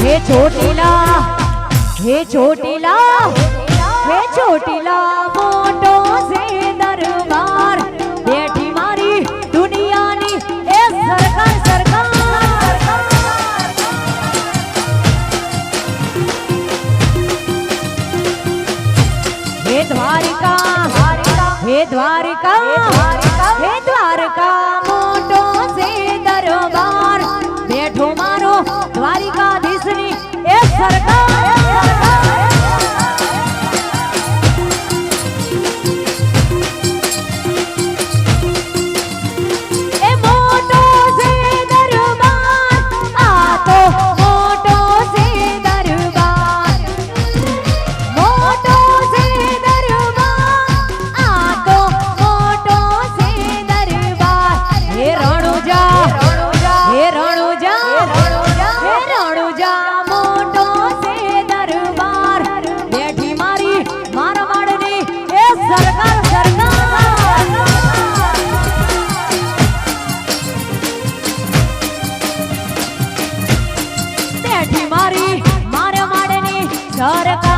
हे छोटीला हे छोटीला हे छोटीला मोटो से दरबार बेठी मारी दुनियानी ए सरकार सरकार हे द्वारिका हे द्वारिका हे द्वारका मोटो से दरबार बेठो मारो द्वारिकाधीशनी ए सरकार ए मोटो से दरबार आ तो मोटो से दरबार मोटो से दरबार आ तो मोटो से दरबार हे रणुजा हे रणुजा हे रणुजा मोटो से दरबार बेठी मारी मारवाड़नी ए सरकार सरकार बेठी मारी मारवाड़नी सरकार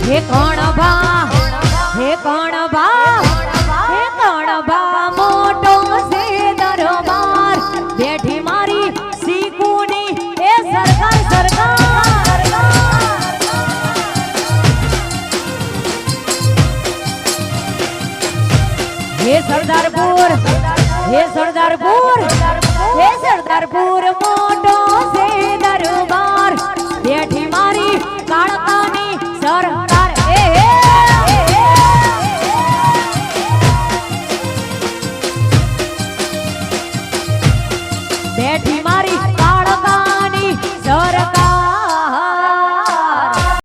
हे कौन भा हे कौन भा हे कौन भा मोटो से दरबार बेठी मारी सीकूनी ए सरकार सरकार हे सरदारपुर हे सरदारपुर हे सरदारपुर मोटो से